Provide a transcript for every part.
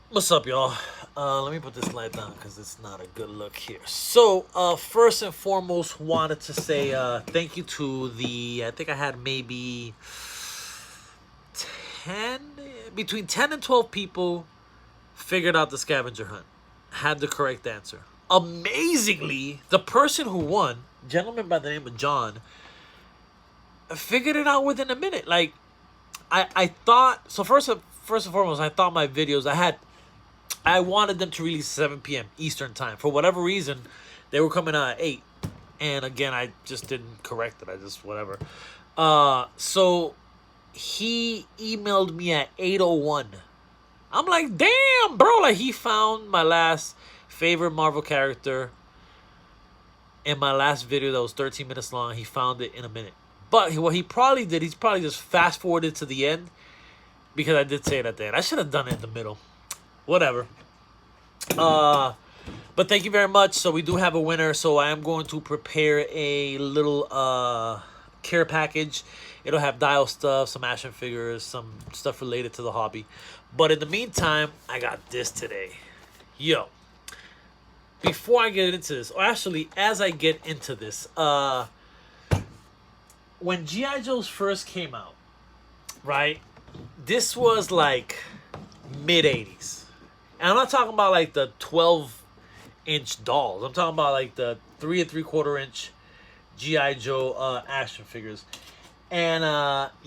What's up, y'all? Let me put this light down because it's not a good look here. So, first and foremost, wanted to say thank you to I think I had maybe 10, between 10 and 12 people figured out the scavenger hunt, had the correct answer. Amazingly, the person who won, gentleman by the name of John, figured it out within a minute. Like, I thought, so first and foremost, I thought my videos, I wanted them to release 7 p.m. Eastern time. For whatever reason, they were coming out at 8. And again, I just didn't correct it. I just, whatever. So he emailed me at 8:01. I'm like, damn, bro. Like, he found my last favorite Marvel character in my last video that was 13 minutes long. He found it in a minute. But what he probably did, he's probably just fast forwarded to the end, because I did say it at the end. I should have done it in the middle. Whatever. But thank you very much. So we do have a winner. So I am going to prepare a little care package. It'll have dial stuff, some action figures, some stuff related to the hobby. But in the meantime, I got this today. Yo. Before I get into this, or actually as I get into this, when G.I. Joes first came out, right? This was like mid-80s. And I'm not talking about like the 12-inch dolls. I'm talking about like the 3 3/4-inch G.I. Joe action figures. And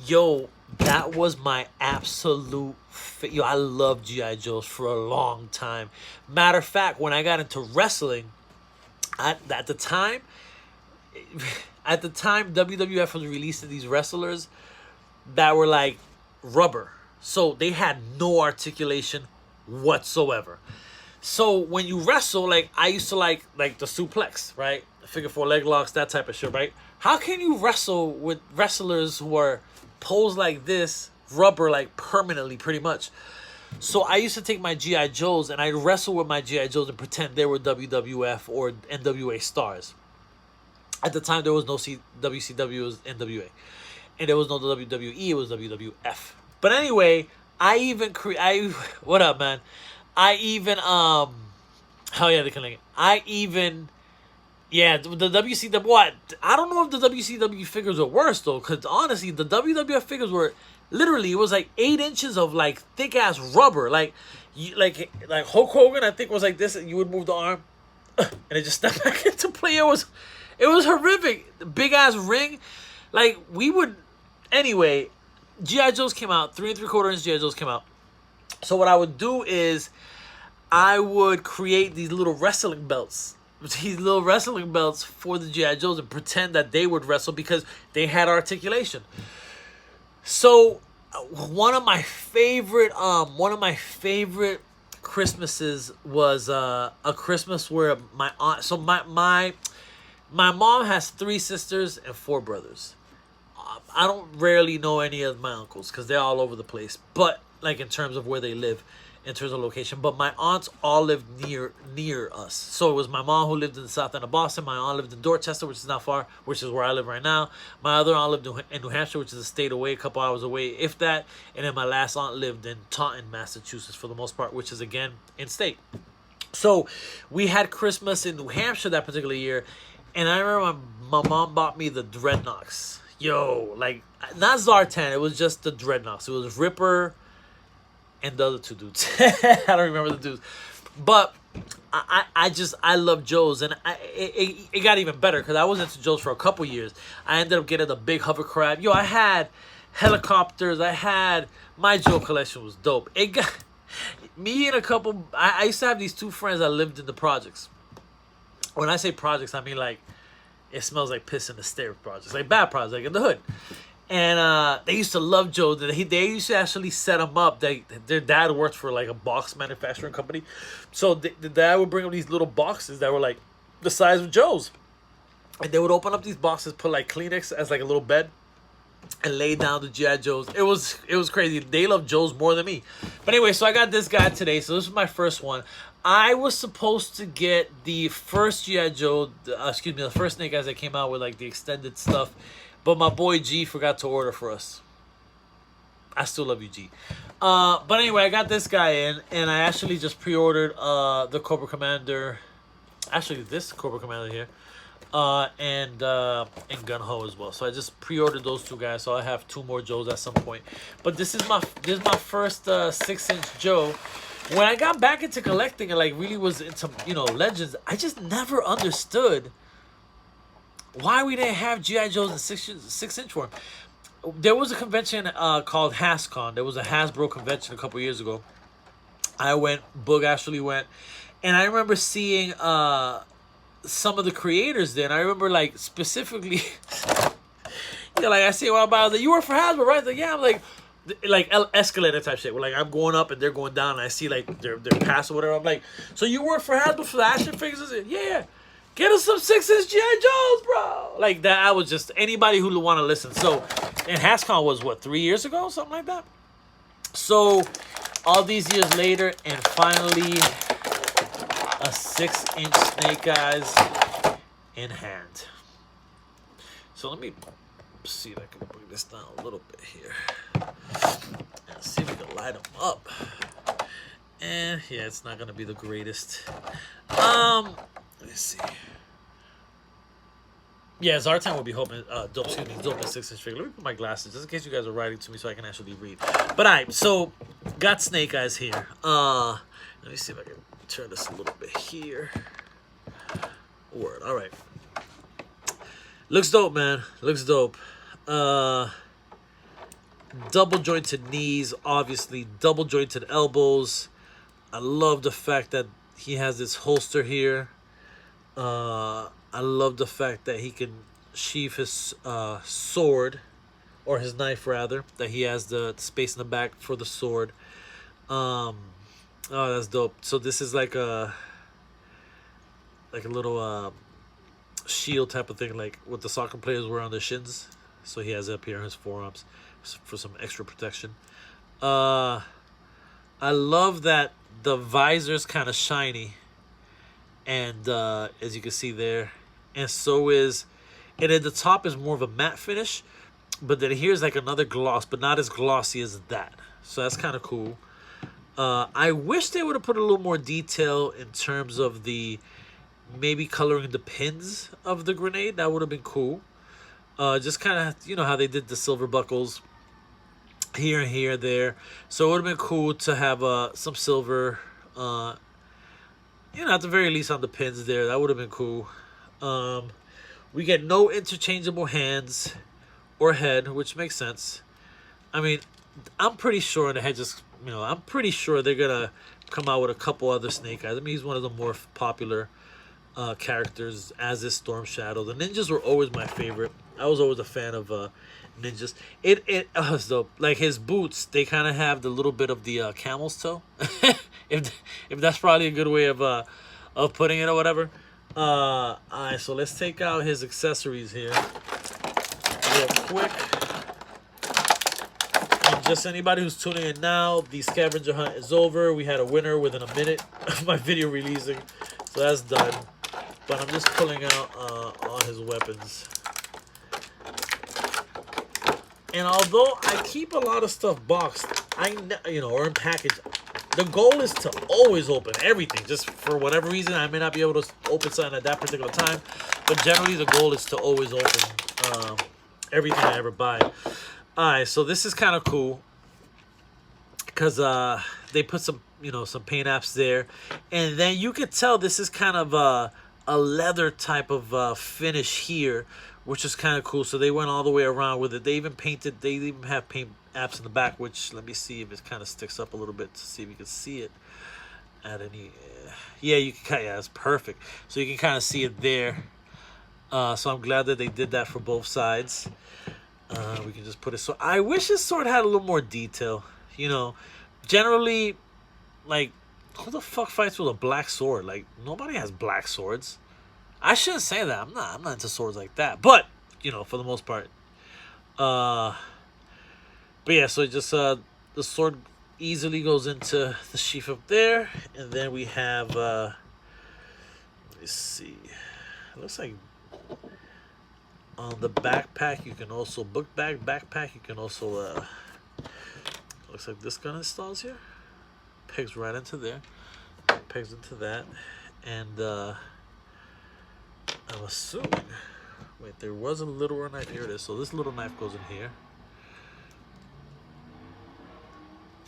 yo, that was my absolute yo, I loved G.I. Joes for a long time. Matter of fact, when I got into wrestling, at the time, WWF was releasing these wrestlers that were like rubber. So they had no articulation whatsoever. So when you wrestle, like, I used to like the suplex, right? Figure 4 leg locks, that type of shit, right? How can you wrestle with wrestlers who are posed like this, rubber, like permanently, pretty much? So I used to take my G.I. Joes and I'd wrestle with my G.I. Joes and pretend they were WWF or NWA stars. At the time, there was no WCW, it was NWA. And there was no WWE, it was WWF. But anyway, what up, man? Hell yeah, they're killing it. Yeah, the WCW, what? I don't know if the WCW figures were worse, though, because honestly, the WWF figures were, literally, it was like 8 inches of, like, thick-ass rubber. Like Hulk Hogan, I think, was like this, and you would move the arm, and it just stepped back into play. It was horrific. Big ass ring. Like, anyway, G.I. Joes came out. 3 3/4-inch G.I. Joes came out. So what I would do is I would create these little wrestling belts. These little wrestling belts for the G.I. Joes and pretend that they would wrestle because they had articulation. So one of my favorite Christmases was a Christmas where my aunt, so my mom has 3 sisters and 4 brothers. I don't rarely know any of my uncles because they're all over the place. But, like, in terms of where they live, in terms of location. But my aunts all lived near us. So it was my mom who lived in the south end of Boston. My aunt lived in Dorchester, which is not far, which is where I live right now. My other aunt lived in New Hampshire, which is a state away, a couple hours away, if that. And then my last aunt lived in Taunton, Massachusetts, for the most part, which is, again, in state. So we had Christmas in New Hampshire that particular year. And I remember my mom bought me the Dreadnoks. Yo, like, not Zartan, it was just the Dreadnoks. It was Ripper and the other 2 dudes. I don't remember the dudes. But I love Joe's. And it got even better because I was into Joe's for a couple years. I ended up getting a big hovercraft. Yo, I had helicopters. My Joe collection was dope. It got me and a couple, I used to have these 2 friends that lived in the projects. When I say projects, I mean, like, it smells like piss in the stair projects, like bad projects, like in the hood. And they used to love Joe. They used to actually set them up. Their dad worked for like a box manufacturing company. So the dad would bring them these little boxes that were like the size of Joe's. And they would open up these boxes, put like Kleenex as like a little bed, and lay down the G.I. Joes. It was crazy. They love Joe's more than me. But anyway, so I got this guy today. So this is my first one. I was supposed to get the first G.I. Joe, the first Snake Eyes that came out with like the extended stuff. But my boy G forgot to order for us. I still love you, G. But anyway, I got this guy in, and I actually just pre-ordered the Cobra Commander. Actually, this Cobra Commander here, and Gun Ho as well. So I just pre-ordered those two guys. So I have two more Joes at some point. But this is my first 6-inch Joe. When I got back into collecting and like really was into Legends, I just never understood why we didn't have GI Joes in 6-inch form. There was a convention called HasCon. There was a Hasbro convention a couple years ago. I went. Boog actually went, and I remember seeing some of the creators there. And I remember like specifically, like I see one about like, you work for Hasbro, right? Like, yeah. I'm like escalator type shit. Where like I'm going up and they're going down, and I see like their pass or whatever. I'm like, so you work for Hasbro for the action figures? I said, yeah. Get us some 6-inch G.I. Joes, bro. Like that, I was just anybody who would want to listen. So, and HasCon was what, 3 years ago, something like that. So, all these years later, and finally, a 6-inch Snake Eyes in hand. So let me see if I can bring this down a little bit here. And see if we can light them up. And yeah, it's not gonna be the greatest. Let me see. Yeah, Zartan would be hoping dope. Excuse me, dope in 6-inch figure. Let me put my glasses just in case you guys are writing to me so I can actually read. But alright, so got Snake Eyes here. Let me see if I can turn this a little bit here. Word. All right. Looks dope, man. Looks dope. Double jointed knees, obviously. Double jointed elbows. I love the fact that he has this holster here. I love the fact that he can sheath his sword, or his knife rather. That he has the space in the back for the sword. Oh, that's dope. So this is like a little shield type of thing, like what the soccer players wear on their shins. So he has it up here on his forearms for some extra protection. I love that the visor's kind of shiny, and as you can see there, and so is, and at the top is more of a matte finish, but then here's like another gloss, but not as glossy as that. So that's kind of cool. I wish they would have put a little more detail in terms of the maybe coloring the pins of the grenade. That would have been cool. Just kind of, you know how they did the silver buckles here and here, there. So it would have been cool to have some silver, at the very least on the pins there. That would have been cool. We get no interchangeable hands or head, which makes sense. I mean, I'm pretty sure the head just, I'm pretty sure they're going to come out with a couple other Snake Eyes. I mean, he's one of the more popular characters, as is Storm Shadow. The ninjas were always my favorite. I was always a fan of ninjas. It was dope. Like his boots, they kind of have the little bit of the camel's toe. if that's probably a good way of putting it or whatever. All right, so let's take out his accessories here real quick. And just anybody who's tuning in now, the scavenger hunt is over. We had a winner within a minute of my video releasing, so that's done. But I'm just pulling out all his weapons. And although I keep a lot of stuff boxed, or in package, the goal is to always open everything. Just for whatever reason, I may not be able to open something at that particular time, but generally the goal is to always open everything I ever buy. All right, so this is kind of cool because they put some paint apps there, and then you could tell this is kind of a leather type of finish here, which is kind of cool. So they went all the way around with it. They even have paint apps in the back, which let me see if it kind of sticks up a little bit to see if you can see it at any. Yeah, you can. Yeah, it's perfect. So you can kind of see it there. So I'm glad that they did that for both sides. We can just put it. So I wish this sword had a little more detail. Generally, like, who the fuck fights with a black sword? Like, nobody has black swords. I shouldn't say that. I'm not into swords like that. But, for the most part. But yeah, so just the sword easily goes into the sheath up there. And then we have let me see. It looks like on the backpack you can also backpack, you can also looks like this gun installs here. Pegs right into there. Pegs into that. And I'm assuming, wait, there was a littler knife. Here it is. So this little knife goes in here.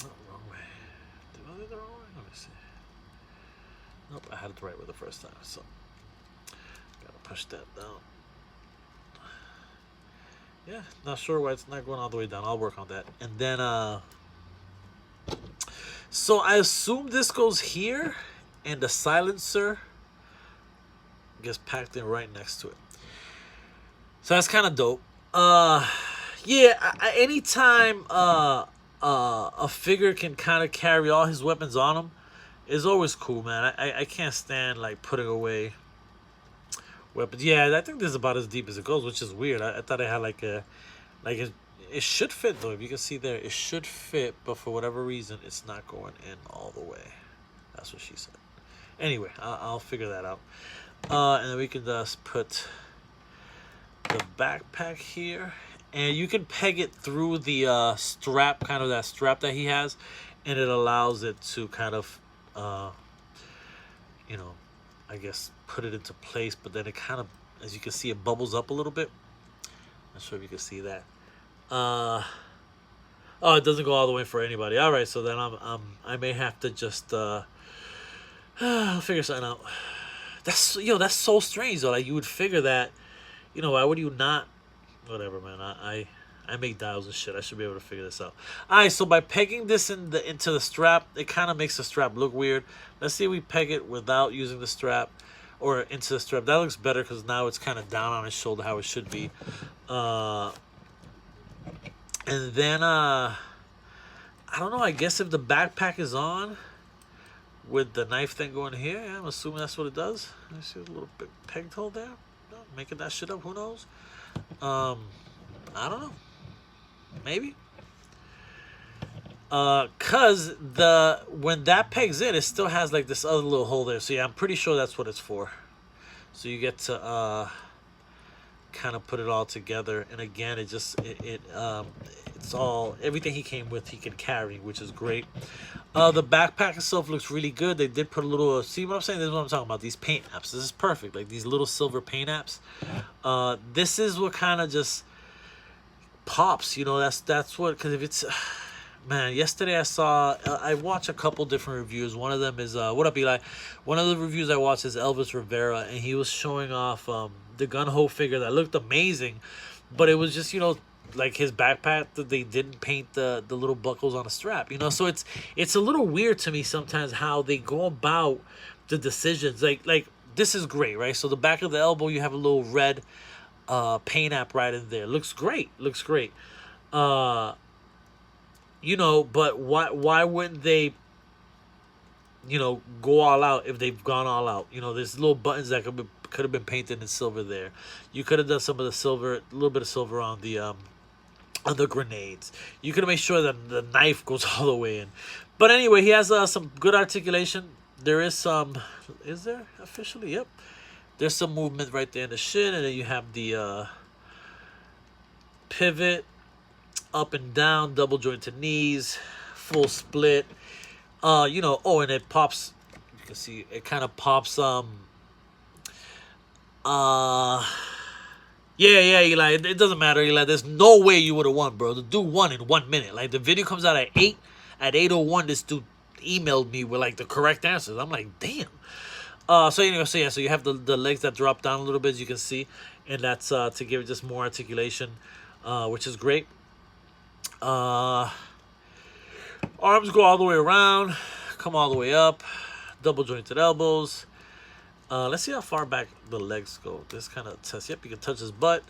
Oh, wrong way. Did I do it the wrong way? Let me see. Nope, I had it the right way the first time. So gotta push that down. Yeah, not sure why it's not going all the way down. I'll work on that. And then so I assume this goes here, and the silencer gets packed in right next to it. So that's kind of dope. Yeah, anytime a figure can kind of carry all his weapons on him is always cool, man. I can't stand like putting away weapons. Yeah, I think this is about as deep as it goes, which is weird. I thought it had like a it should fit though. If you can see there, it should fit, but for whatever reason, it's not going in all the way. That's what she said. Anyway, I'll figure that out. And then we can just put the backpack here, and you can peg it through the strap, kind of that strap that he has, and it allows it to kind of, you know, I guess put it into place. But then it kind of, as you can see, it bubbles up a little bit. Not sure if you can see that. Oh, it doesn't go all the way for anybody. All right, so then I may have to just I'll figure something out. That's so strange though. Like you would figure that, you know, why would you not? Whatever, man. I make dials and shit. I should be able to figure this out. All right, so by pegging this into the strap, it kind of makes the strap look weird. Let's see if we peg it without using the strap, or into the strap. That looks better because now it's kind of down on his shoulder how it should be. And then I don't know. I guess if the backpack is on, with the knife thing going here, yeah, I'm assuming that's what it does. I see a little bit pegged hole there. No, making that shit up. Who knows? I don't know. Maybe. Cause when that pegs in, it still has like this other little hole there. So yeah, I'm pretty sure that's what it's for. So you get to kind of put it all together, and again, it's all, everything he came with he can carry, which is great. The backpack itself looks really good. They did put a little, see what I'm saying? This is what I'm talking about, these paint apps. This is perfect, like these little silver paint apps. This is what kind of just pops, you know. That's what, because if it's, man, yesterday I watched a couple different reviews. One of them is what up, Eli? One of the reviews I watched is Elvis Rivera, and he was showing off the gun-ho figure that looked amazing, but it was just, you know, like his backpack that they didn't paint the little buckles on a strap, you know. So it's a little weird to me sometimes how they go about the decisions. Like this is great, right? So the back of the elbow, you have a little red paint app right in there. Looks great. You know, but why wouldn't they, you know, go all out if they've gone all out? You know, there's little buttons that could have been painted in silver there. You could have done some of the silver, a little bit of silver on the grenades. You could have made sure that the knife goes all the way in. But anyway, he has some good articulation. There is some, is there officially? Yep. There's some movement right there in the shin, and then you have the pivot, up and down, double jointed knees, full split. You know, oh, and it pops, you can see it kind of pops yeah, Eli, it doesn't matter, Eli. There's no way you would have won, bro. The dude won in 1 minute. Like, the video comes out at 8. At 8:01, this dude emailed me with, like, the correct answers. I'm like, damn. So anyway, so yeah, so you have the legs that drop down a little bit, as you can see. And that's to give it just more articulation, which is great. Arms go all the way around, come all the way up, double jointed elbows. Let's see how far back the legs go. This kind of test. Yep, you can touch his butt.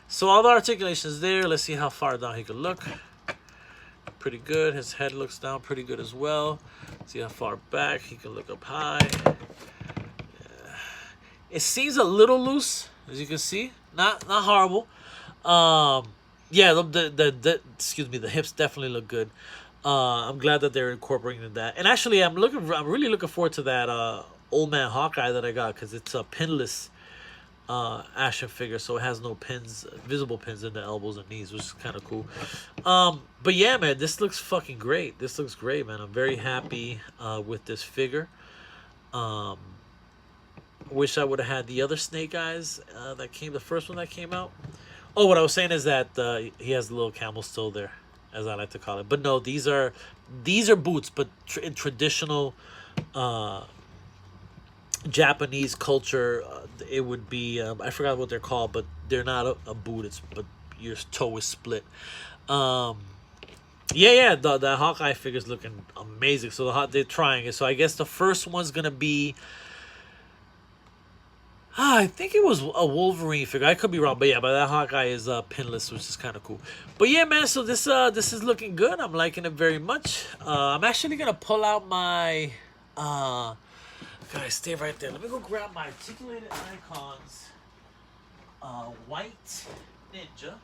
So all the articulation is there. Let's see how far down he can look. Pretty good. His head looks down pretty good as well. See how far back he can look up high. Yeah. It seems a little loose, as you can see. Not horrible. Yeah, excuse me, the hips definitely look good. I'm glad that they're incorporating that. And actually, I'm really looking forward to that Old Man Hawkeye that I got, because it's a pinless action figure, so it has no pins, visible pins in the elbows and knees, which is kind of cool. But yeah, man, this looks fucking great. This looks great, man. I'm very happy with this figure. Wish I would have had the other Snake Eyes that came, the first one that came out. Oh, what I was saying is that he has the little camel still there, as I like to call it. But no, these are boots, but in traditional Japanese culture, it would be I forgot what they're called, but they're not a boot. It's but your toe is split. Yeah, the Hawkeye figure's looking amazing. So they're trying it. So I guess the first one's gonna be. I think it was a Wolverine figure. I could be wrong, but yeah, but that Hawkeye is pinless, which is kind of cool. But yeah, man, so this is looking good. I'm liking it very much. I'm actually gonna pull out my guys, stay right there. Let me go grab my Articulated Icons White Ninja.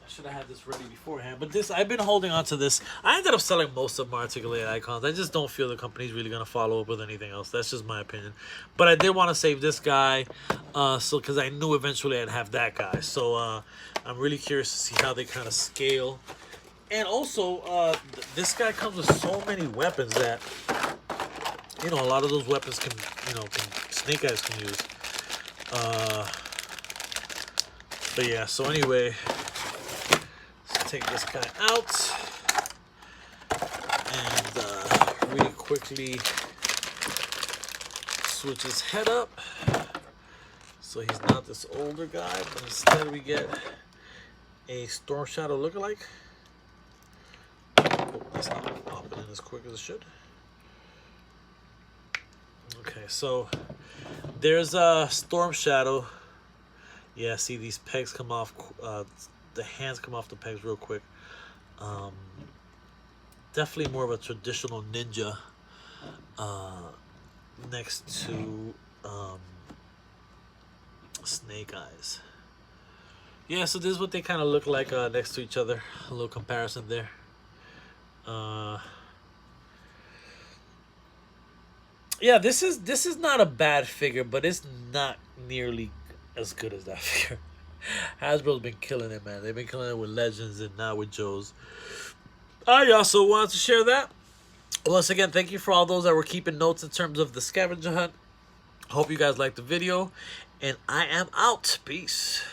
Should have had this ready beforehand, but this I've been holding on to this. I ended up selling most of my Articulated Icons. I just don't feel the company's really gonna follow up with anything else. That's just my opinion. But I did want to save this guy, so because I knew eventually I'd have that guy. So I'm really curious to see how they kind of scale. And also, this guy comes with so many weapons that a lot of those weapons can Snake Eyes can use. But yeah, so anyway. Take this guy out and really quickly switch his head up so he's not this older guy, but instead we get a Storm Shadow lookalike. Oh, that's not popping in as quick as it should. Okay, so there's a Storm Shadow. Yeah, see these pegs come off. The hands come off the pegs real quick. Definitely more of a traditional ninja next to Snake Eyes. Yeah, so this is what they kind of look like next to each other. A little comparison there. Yeah, this is not a bad figure, but it's not nearly as good as that figure. Hasbro's been killing it, man. They've been killing it with Legends and now with Joe's. I also wanted to share that. Once again, thank you for all those that were keeping notes in terms of the scavenger hunt. Hope you guys liked the video. And I am out. Peace.